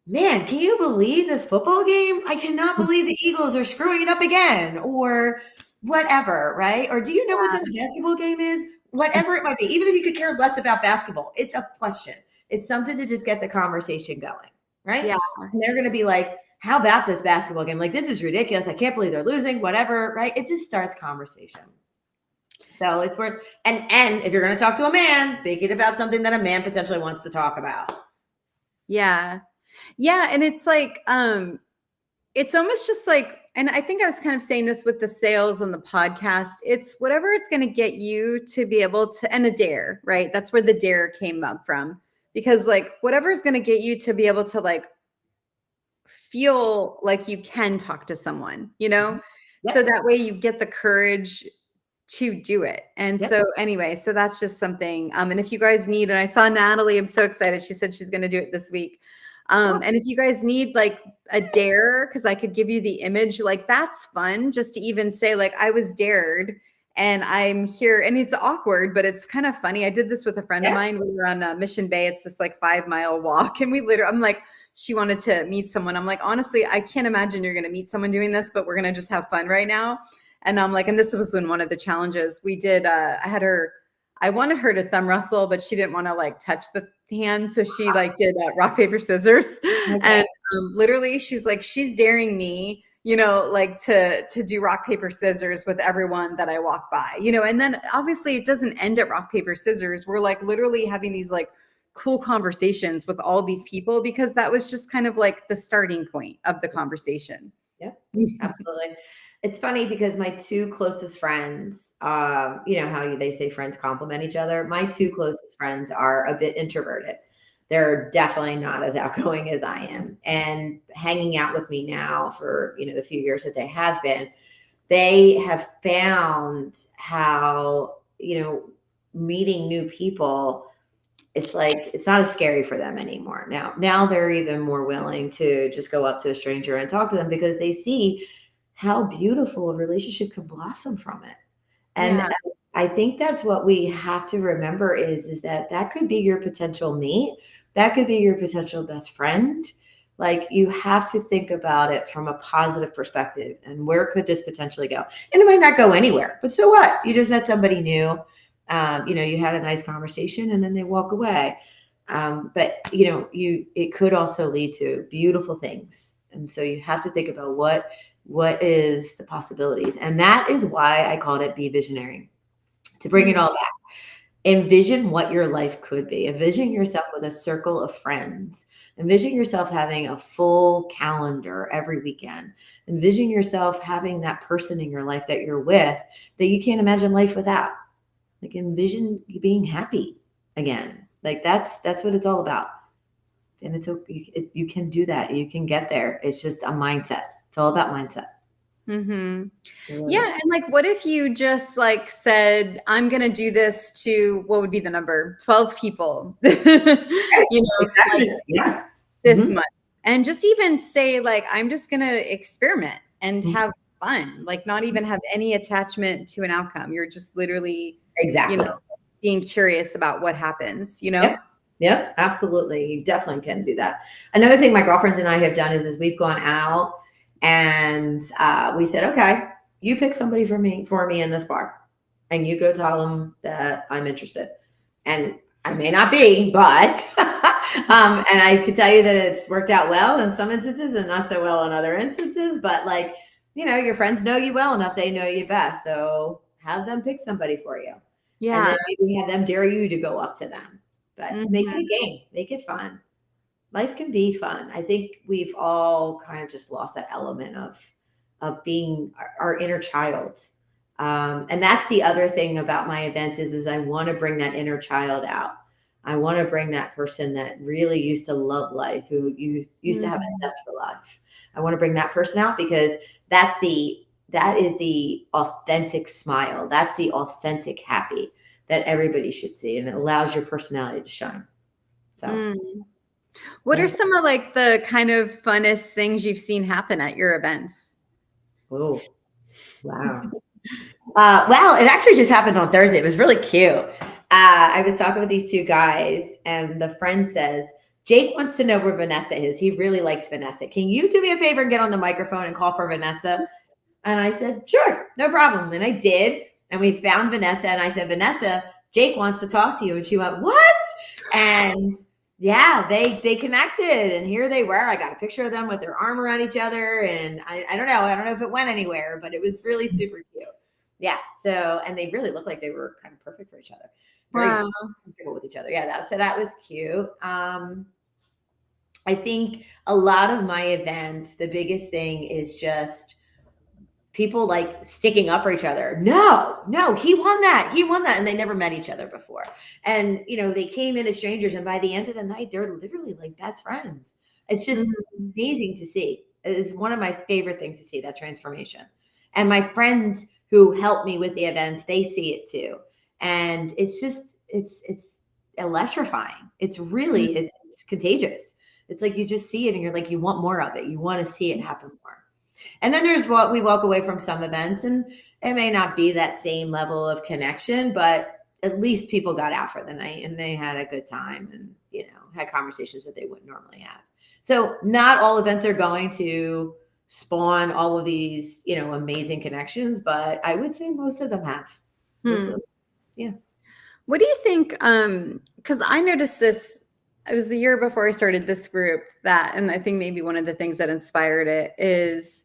man, can you believe this football game? I cannot believe the Eagles are screwing it up again, or whatever, right? Or do you know what's in the basketball game is? Whatever it might be, even if you could care less about basketball, it's a question. It's something to just get the conversation going, right? Yeah. And they're going to be like, how about this basketball game? Like, this is ridiculous. I can't believe they're losing, whatever, right? It just starts conversation. So it's worth, and if you're going to talk to a man, thinking about something that a man potentially wants to talk about. Yeah. Yeah. And it's like, it's almost just like, and I think I was kind of saying this with the sales and the podcast, it's whatever it's going to get you to be able to, and a dare, right? That's where the dare came up from, because like whatever is going to get you to be able to like feel like you can talk to someone, Yep. so that way you get the courage to do it. And Yep. so anyway, so that's just something. And if you guys need, and I saw Natalie, I'm so excited. She said she's going to do it this week. And if you guys need like a dare, because I could give you the image, like that's fun just to even say like, I was dared and I'm here, and it's awkward, but it's kind of funny. I did this with a friend of Yeah. mine. We were on Mission Bay. It's this like 5-mile walk. And I'm like, she wanted to meet someone. I'm like, honestly, I can't imagine you're going to meet someone doing this, but we're going to just have fun right now. And I'm like, and this was when one of the challenges we did, I wanted her to thumb wrestle, but she didn't want to like touch the hand. So she like did rock, paper, scissors. Okay. And literally she's daring me, like to do rock, paper, scissors with everyone that I walk by, and then obviously it doesn't end at rock, paper, scissors. We're like literally having these like cool conversations with all these people, because that was just kind of like the starting point of the conversation. Yeah, absolutely. It's funny because my two closest friends, you know how they say friends compliment each other. My two closest friends are a bit introverted. They're definitely not as outgoing as I am. And hanging out with me now for, the few years that they have been, they have found how, meeting new people, it's like it's not as scary for them anymore. Now they're even more willing to just go up to a stranger and talk to them because they see how beautiful a relationship can blossom from it. And Yeah. I think that's what we have to remember is that could be your potential mate. That could be your potential best friend. Like, you have to think about it from a positive perspective and where could this potentially go? And it might not go anywhere, but so what? You just met somebody new. You had a nice conversation and then they walk away. But it could also lead to beautiful things. And so you have to think about what is the possibilities. And that is why I called it Be Visionary, to bring it all back. Envision what your life could be. Envision yourself with a circle of friends. Envision yourself having a full calendar every weekend. Envision yourself having that person in your life that you're with that you can't imagine life without. Like, envision you being happy again. Like, that's what it's all about. And it's okay. You can do that. You can get there. It's just a mindset. It's all about mindset. Mm-hmm. Really Yeah. is. And like, what if you just like said, I'm going to do this to, what would be the number? 12 people, Right. like Exactly. Yeah. this Mhm. month. And just even say, like, I'm just going to experiment and Mhm. have fun, like not even have any attachment to an outcome. You're just literally, you know, Exactly. being curious about what happens, Yep. Yep. Absolutely. You definitely can do that. Another thing my girlfriends and I have done is we've gone out and we said, okay, you pick somebody for me in this bar, and you go tell them that I'm interested. And I may not be, but and I can tell you that it's worked out well in some instances and not so well in other instances. But like, your friends know you well enough; they know you best. So have them pick somebody for you, and then Yeah. maybe have them dare you to go up to them. But make it Mhm. a game, make it fun. Life can be fun. I think we've all kind of just lost that element of being our inner child. And that's the other thing about my events is I want to bring that inner child out. I want to bring that person that really used to love life, who used to have a Mhm. zest for life. I want to bring that person out because that is the authentic smile. That's the authentic happy that everybody should see, and it allows your personality to shine. So, Mm. What are yeah. some of like the kind of funnest things you've seen happen at your events? Oh, wow. Well, it actually just happened on Thursday. It was really cute. I was talking with these two guys, and the friend says, Jake wants to know where Vanessa is. He really likes Vanessa. Can you do me a favor and get on the microphone and call for Vanessa? And I said, sure, no problem. And I did. And we found Vanessa. And I said, Vanessa, Jake wants to talk to you. And she went, what? And yeah, they connected. And here they were. I got a picture of them with their arm around each other. And I don't know. I don't know if it went anywhere, but it was really super cute. Yeah. So, and they really looked like they were kind of perfect for each other. Very Wow. comfortable with each other. Yeah. So that was cute. I think a lot of my events, the biggest thing is just people like sticking up for each other. No, he won that. He won that. And they never met each other before. And, they came in as strangers. And by the end of the night, they're literally like best friends. It's just Mhm. amazing to see. It is one of my favorite things to see, that transformation. And my friends who help me with the events, they see it too. And it's just, it's electrifying. It's really, it's contagious. It's like you just see it and you're like, you want more of it. You want to see it happen more. And then there's what we walk away from some events, and it may not be that same level of connection, but at least people got out for the night and they had a good time and, had conversations that they wouldn't normally have. So not all events are going to spawn all of these, amazing connections, but I would say most of them have. Most of Hmm. them, yeah. What do you think? Because I noticed this, it was the year before I started this group that, and I think maybe one of the things that inspired it is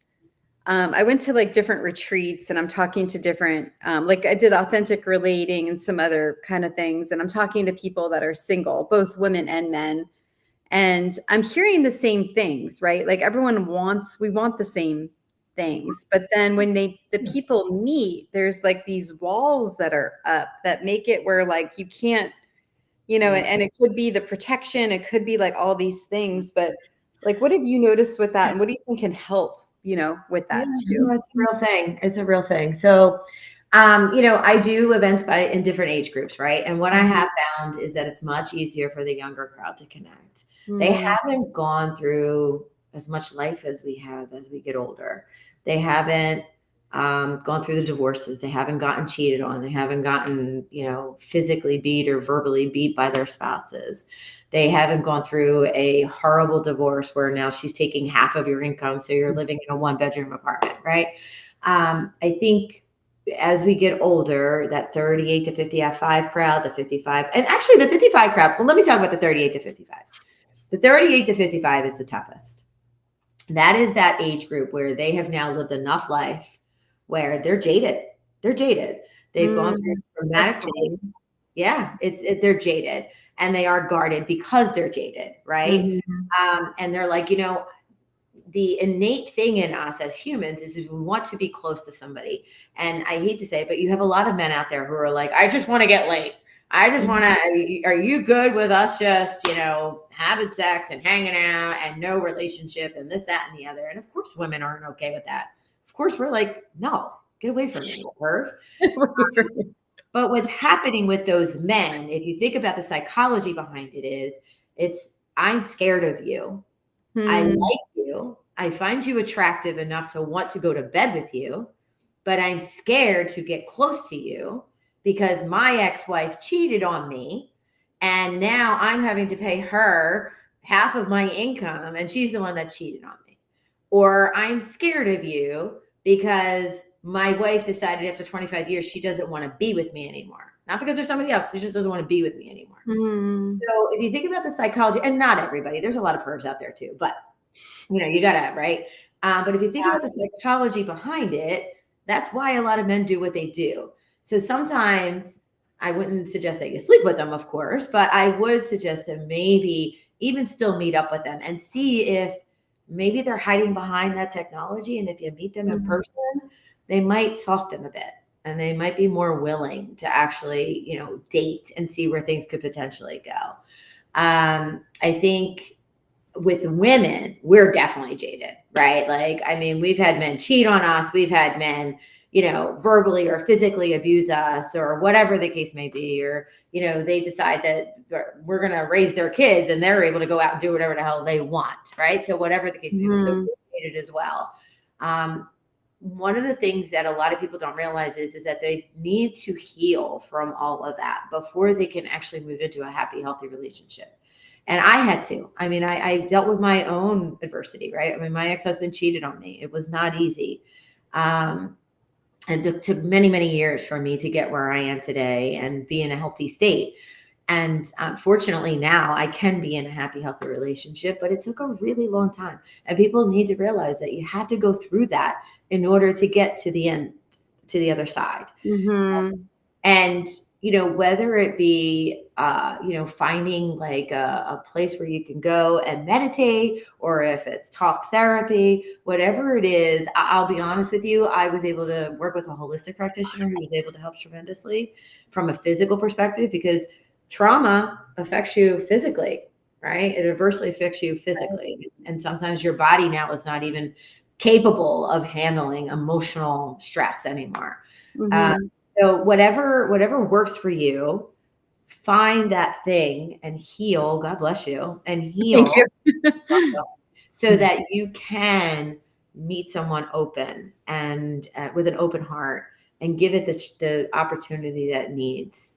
I went to like different retreats and I'm talking to different, like I did authentic relating and some other kind of things. And I'm talking to people that are single, both women and men. And I'm hearing the same things, right? Like we want the same things. But then when the people meet, there's like these walls that are up that make it where like you can't, Yeah. and it could be the protection, it could be like all these things. But like, what have you noticed with that? And what do you think can help, with Yeah, that too? no, it's a real thing. It's a real thing. So, I do events in different age groups, right? And what I Mhm. have found is that it's much easier for the younger crowd to connect. They Mm, haven't gone through as much life as we have as we get older. They haven't gone through the divorces. They haven't gotten cheated on. They haven't gotten, physically beat or verbally beat by their spouses. They haven't gone through a horrible divorce where now she's taking half of your income, so you're living in a 1-bedroom apartment, right? I think as we get older, that 38 to 55 crowd, the 55, and actually the 55 crowd, well, let me talk about the 38 to 55. The 38 to 55 is the toughest. That is that age group where they have now lived enough life where they're jaded. They're jaded. They've gone through traumatic things. Yeah, they're jaded, and they are guarded because they're jaded, right? And they're like, the innate thing in us as humans is we want to be close to somebody. And I hate to say it, but you have a lot of men out there who are like, I just want to get laid. I just want to, are you good with us just, having sex and hanging out and no relationship and this, that, and the other? And of course, women aren't okay with that. Of course, we're like, no, get away from me, perv. But what's happening with those men, if you think about the psychology behind it, is I'm scared of you. I like you. I find you attractive enough to want to go to bed with you, but I'm scared to get close to you because my ex-wife cheated on me. And now I'm having to pay her half of my income, and she's the one that cheated on me. Or I'm scared of you because my wife decided after 25 years she doesn't want to be with me anymore. Not because there's somebody else. She just doesn't want to be with me anymore. So if you think about the psychology, and not everybody, there's a lot of pervs out there too, but you gotta, right? But if you think about the psychology behind it, that's why a lot of men do what they do. So sometimes I wouldn't suggest that you sleep with them, of course, but I would suggest to maybe even still meet up with them and see if maybe they're hiding behind that technology. And if you meet them in person, they might soften a bit and they might be more willing to actually, date and see where things could potentially go. I think with women, we're definitely jaded, right? We've had men cheat on us. We've had men, verbally or physically abuse us or whatever the case may be. Or, they decide that we're going to raise their kids and they're able to go out and do whatever the hell they want, right? So whatever the case may be. So we're jaded as well. One of the things that a lot of people don't realize is that they need to heal from all of that before they can actually move into a happy, healthy relationship. And I had to. I dealt with my own adversity, right? My ex-husband cheated on me. It was not easy. And it took many, many years for me to get where I am today and be in a healthy state. And fortunately now I can be in a happy, healthy relationship, but it took a really long time. And people need to realize that you have to go through that in order to get to the end, to the other side. And, whether it be, finding like a place where you can go and meditate, or if it's talk therapy, whatever it is, I'll be honest with you. I was able to work with a holistic practitioner who was able to help tremendously from a physical perspective, because trauma affects you physically, right? It adversely affects you physically. And sometimes your body now is not even capable of handling emotional stress anymore. So whatever works for you, find that thing and heal. God bless you, and heal so that you can meet someone open and with an open heart and give it the opportunity that it needs.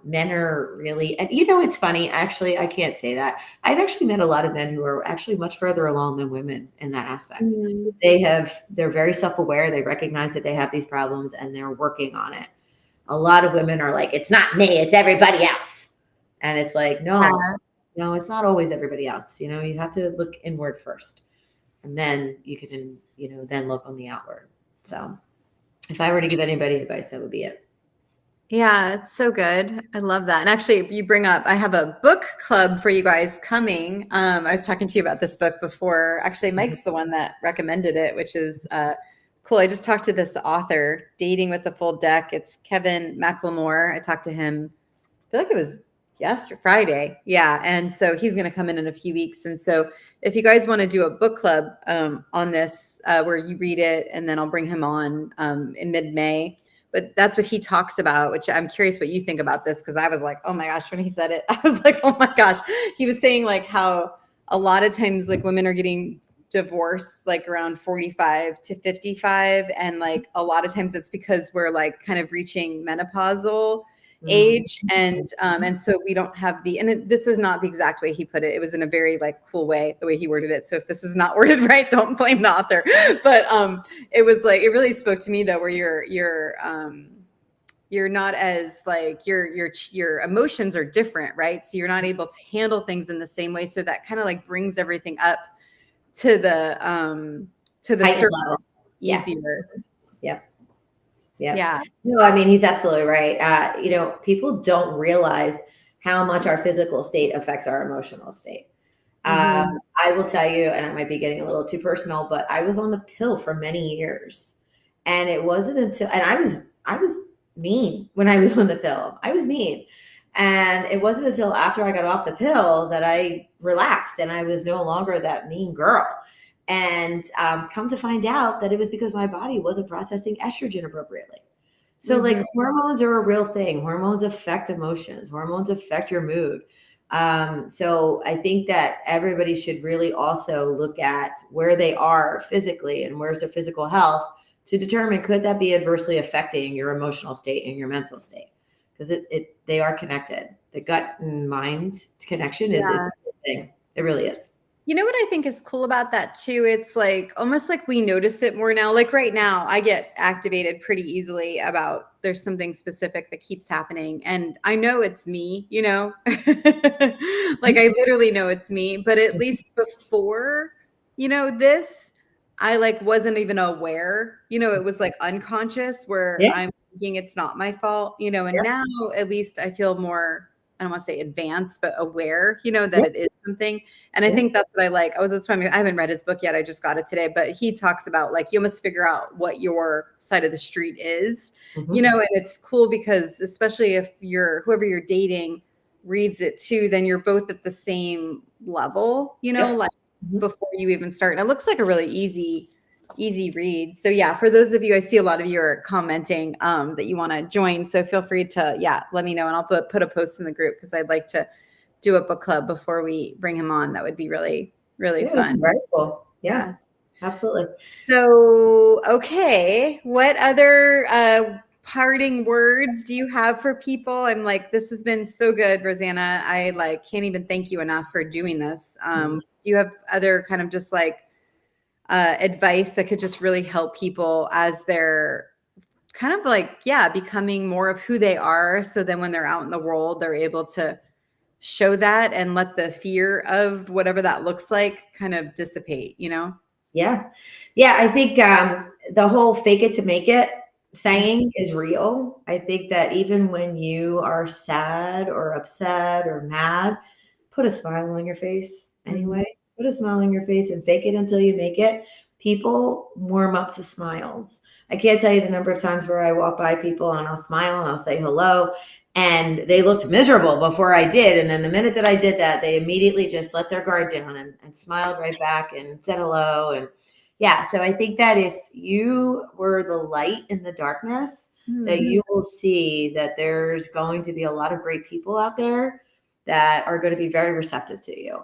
Men are really, and it's funny, actually, I can't say that. I've actually met a lot of men who are actually much further along than women in that aspect. They're very self-aware. They recognize that they have these problems and they're working on it. A lot of women are like, it's not me, it's everybody else. And it's like, no, it's not always everybody else. You have to look inward first, and then you can, then look on the outward. So if I were to give anybody advice, that would be it. Yeah, it's so good. I love that. And actually, you bring up, I have a book club for you guys coming. I was talking to you about this book before. Actually, Mike's the one that recommended it, which is cool. I just talked to this author, Dating with the Full Deck. It's Kevin McLemore. I talked to him, I feel like it was Friday. Yeah. And so he's going to come in a few weeks. And so if you guys want to do a book club on this, where you read it, and then I'll bring him on in mid-May. But that's what he talks about, which I'm curious what you think about this, because I was like, oh my gosh, when he said it, I was like, oh my gosh. He was saying like how a lot of times like women are getting divorced like around 45 to 55. And like a lot of times it's because we're like kind of reaching menopausal age. And so we don't have this is not the exact way he put it. It was in a very like cool way, the way he worded it. So if this is not worded right, don't blame the author. But it was like, it really spoke to me though, where you're not as like your emotions are different, right? So you're not able to handle things in the same way. So that kind of like brings everything up to the surface easier. Yep. Yep. Yeah. No, I mean, he's absolutely right. People don't realize how much our physical state affects our emotional state. I will tell you, and I might be getting a little too personal, but I was on the pill for many years. And it wasn't until, and I was mean when I was on the pill. I was mean. And it wasn't until after I got off the pill that I relaxed and I was no longer that mean girl. And come to find out that it was because my body wasn't processing estrogen appropriately. So like hormones are a real thing. Hormones affect emotions. Hormones affect your mood. So I think that everybody should really also look at where they are physically and where's their physical health to determine, could that be adversely affecting your emotional state and your mental state? Because they are connected. The gut and mind connection is it's a good thing. It really is. You know what I think is cool about that too? It's like almost like we notice it more now. Like right now, I get activated pretty easily about there's something specific that keeps happening. And I know it's me, like I literally know it's me. But at least before, this, I like wasn't even aware, it was like unconscious where I'm thinking it's not my fault, and now at least I feel more, I don't want to say advanced, but aware, that it is something. And I think that's what I like. Oh, that's why I haven't read his book yet. I just got it today, but he talks about like, you must figure out what your side of the street is, and it's cool because especially if whoever you're dating reads it too, then you're both at the same level, like before you even start. And it looks like a really easy read. So yeah, for those of you, I see a lot of you are commenting that you want to join. So feel free to, let me know and I'll put a post in the group because I'd like to do a book club before we bring him on. That would be really, really fun. Very cool. Yeah, absolutely. So, okay. What other parting words do you have for people? I'm like, this has been so good, Rosanna. I can't even thank you enough for doing this. Do you have other kind of just like advice that could just really help people as they're kind of like, becoming more of who they are. So then when they're out in the world, they're able to show that and let the fear of whatever that looks like kind of dissipate, Yeah. Yeah. I think the whole fake it to make it saying is real. I think that even when you are sad or upset or mad, put a smile on your face anyway. Put a smile on your face and fake it until you make it. People warm up to smiles. I can't tell you the number of times where I walk by people and I'll smile and I'll say hello. And they looked miserable before I did. And then the minute that I did that, they immediately just let their guard down and smiled right back and said hello. And yeah, so I think that if you were the light in the darkness, that you will see that there's going to be a lot of great people out there that are going to be very receptive to you.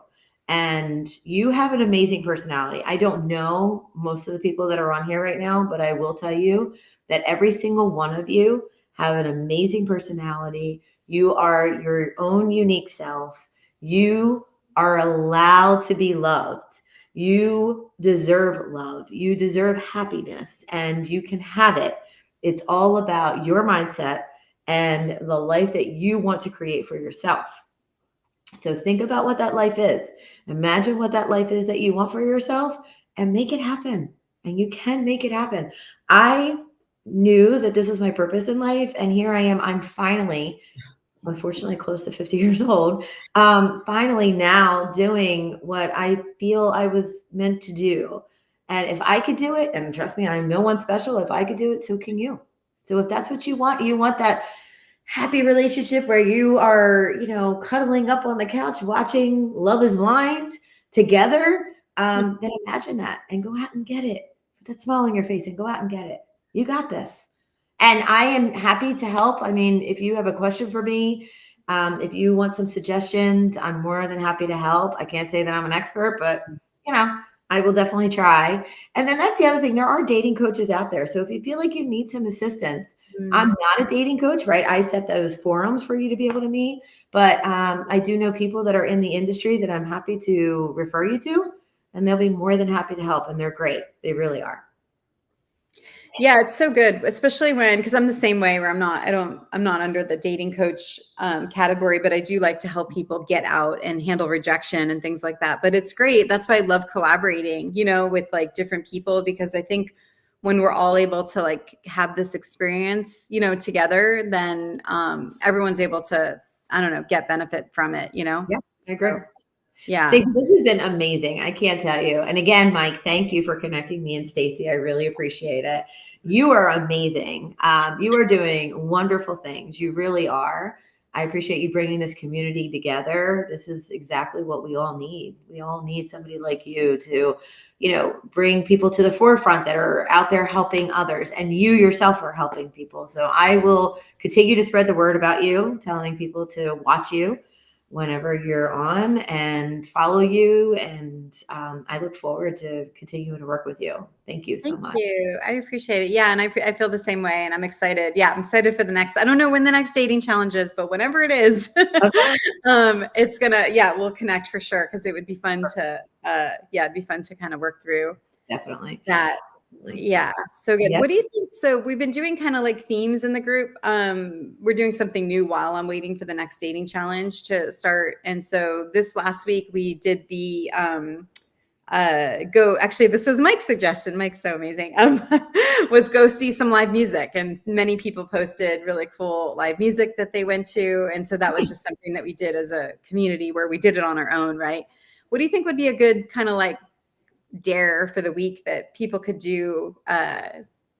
And you have an amazing personality. I don't know most of the people that are on here right now, but I will tell you that every single one of you have an amazing personality. You are your own unique self. You are allowed to be loved. You deserve love. You deserve happiness, and you can have it. It's all about your mindset and the life that you want to create for yourself. So think about what that life is. Imagine what that life is that you want for yourself and make it happen. And you can make it happen. I knew that this was my purpose in life. And here I am. I'm finally, unfortunately, close to 50 years old, finally now doing what I feel I was meant to do. And if I could do it, and trust me, I'm no one special. If I could do it, so can you. So if that's what you want that happy relationship where you are, cuddling up on the couch watching Love is Blind together, then imagine that and go out and get it. Put that smile on your face and go out and get it. You got this. And I am happy to help. I mean, if you have a question for me, if you want some suggestions, I'm more than happy to help. I can't say that I'm an expert, but I will definitely try. And then that's the other thing. There are dating coaches out there. So if you feel like you need some assistance, I'm not a dating coach, right? I set those forums for you to be able to meet, but I do know people that are in the industry that I'm happy to refer you to, and they'll be more than happy to help. And they're great. They really are. Yeah, it's so good, especially because I'm the same way where I'm not under the dating coach category, but I do like to help people get out and handle rejection and things like that. But it's great. That's why I love collaborating, with like different people, because I think when we're all able to like have this experience, together, then everyone's able to, I don't know, get benefit from it, Yeah, I agree. So, yeah. Stacey, this has been amazing. I can't tell you. And again, Mike, thank you for connecting me and Stacey. I really appreciate it. You are amazing. You are doing wonderful things. You really are. I appreciate you bringing this community together. This is exactly what we all need. We all need somebody like you to, bring people to the forefront that are out there helping others. And you yourself are helping people. So I will continue to spread the word about you, telling people to watch you whenever you're on and follow you. And I look forward to continuing to work with you. Thank you so much. Thank you. I appreciate it. Yeah. And I feel the same way, and I'm excited. Yeah. I'm excited for the next, I don't know when the next dating challenge is, but whenever it is, it's we'll connect for sure. Cause it would be fun to, it'd be fun to kind of work through Definitely. that. Yeah. So good. Yep. What do you think? So we've been doing kind of like themes in the group. We're doing something new while I'm waiting for the next dating challenge to start. And so this last week we did the, actually, this was Mike's suggestion. Mike's so amazing. Was go see some live music, and many people posted really cool live music that they went to. And so that was just something that we did as a community, where we did it on our own. Right. What do you think would be a good kind of like dare for the week that people could do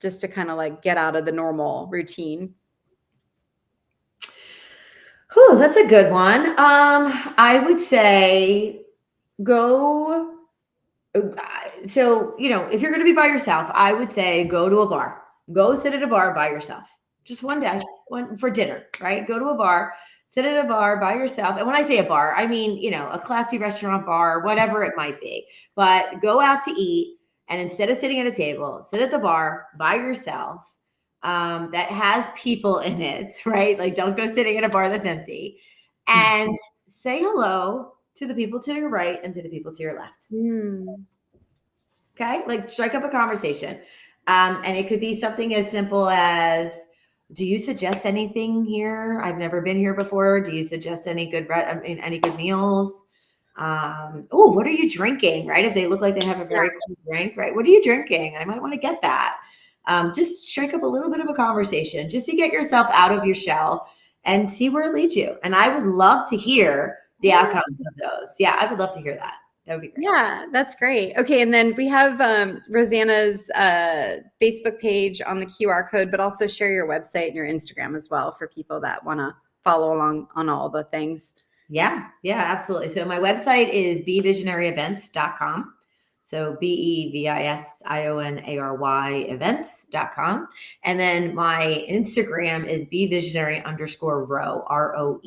just to kind of like get out of the normal routine? Oh, that's a good one. I would say go. So, if you're going to be by yourself, I would say go to a bar. Go sit at a bar by yourself. Just one day, one for dinner, right? Go to a bar, sit at a bar by yourself. And when I say a bar, I mean, a classy restaurant bar, whatever it might be. But go out to eat, and instead of sitting at a table, sit at the bar by yourself that has people in it, right? Like, don't go sitting at a bar that's empty. And say hello to the people to your right and to the people to your left. Okay, like strike up a conversation. And it could be something as simple as, do you suggest anything here? I've never been here before. Do you suggest any good meals? What are you drinking? Right? If they look like they have a very cool drink, right? What are you drinking? I might want to get that. Just strike up a little bit of a conversation just to get yourself out of your shell and see where it leads you. And I would love to hear the outcomes of those. Yeah, I would love to hear that. That would be great. Yeah, that's great. Okay. And then we have Rosanna's Facebook page on the QR code, but also share your website and your Instagram as well for people that want to follow along on all the things. Yeah, absolutely. So my website is bevisionaryevents.com. So BEVISIONARY events.com. And then my Instagram is bevisionary_row, ROE.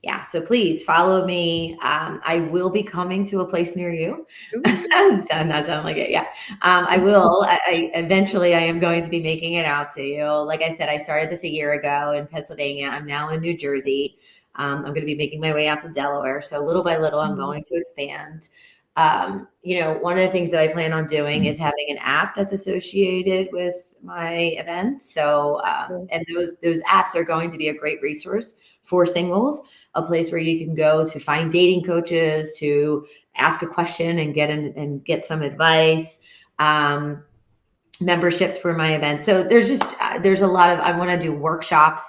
Yeah. So please follow me. I will be coming to a place near you. Not sound like it. Yeah. I will. Eventually I am going to be making it out to you. Like I said, I started this a year ago in Pennsylvania. I'm now in New Jersey. I'm going to be making my way out to Delaware. So little by little, I'm going to expand. One of the things that I plan on doing is having an app that's associated with my events. So, and those apps are going to be a great resource for singles, a place where you can go to find dating coaches, to ask a question and get some advice, memberships for my event. So there's a lot of, I want to do workshops.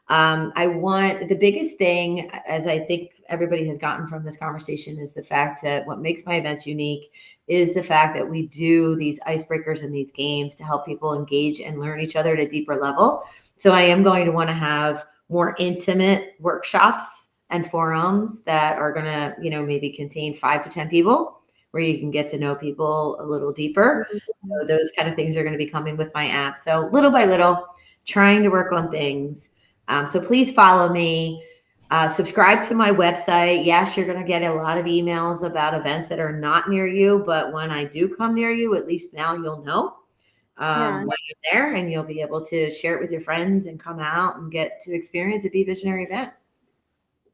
The biggest thing, as I think everybody has gotten from this conversation, is the fact that what makes my events unique is the fact that we do these icebreakers and these games to help people engage and learn each other at a deeper level. So I am going to want to have more intimate workshops and forums that are going to, maybe contain 5 to 10 people, where you can get to know people a little deeper. So those kind of things are going to be coming with my app. So little by little, trying to work on things. So please follow me. Subscribe to my website. Yes, you're going to get a lot of emails about events that are not near you, but when I do come near you, at least now you'll know. Yeah. while you're there, and you'll be able to share it with your friends and come out and get to experience a Be Visionary event.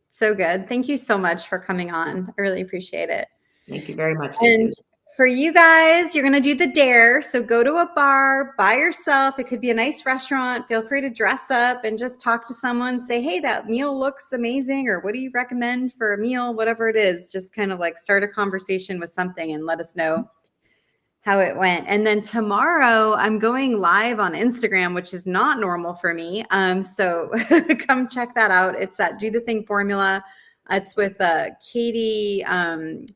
So good. Thank you so much for coming on. I really appreciate it. Thank you very much, And Stacey. for you guys, you're going to do the dare. So go to a bar by yourself. It could be a nice restaurant. Feel free to dress up and just talk to someone. Say, hey, that meal looks amazing. Or what do you recommend for a meal? Whatever it is, just kind of like start a conversation with something and let us know how it went. And then tomorrow I'm going live on Instagram, which is not normal for me. So come check that out. It's at Do the Thing Formula. It's with Katie. Hold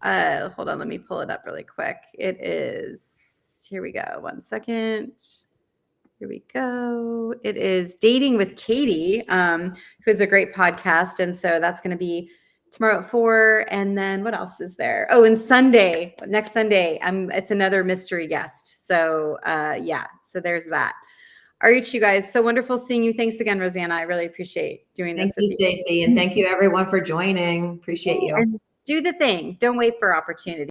on, let me pull it up really quick. It is, here we go. 1 second. Here we go. It is Dating with Katie, who has a great podcast. And so that's going to be tomorrow at 4. And then what else is there? Oh, and Sunday, next Sunday, it's another mystery guest. So yeah, so there's that. All right, you guys. So wonderful seeing you. Thanks again, Rosanna. I really appreciate doing this with you. Thank you, Stacey. And thank you everyone for joining. Appreciate you. And do the thing. Don't wait for opportunity.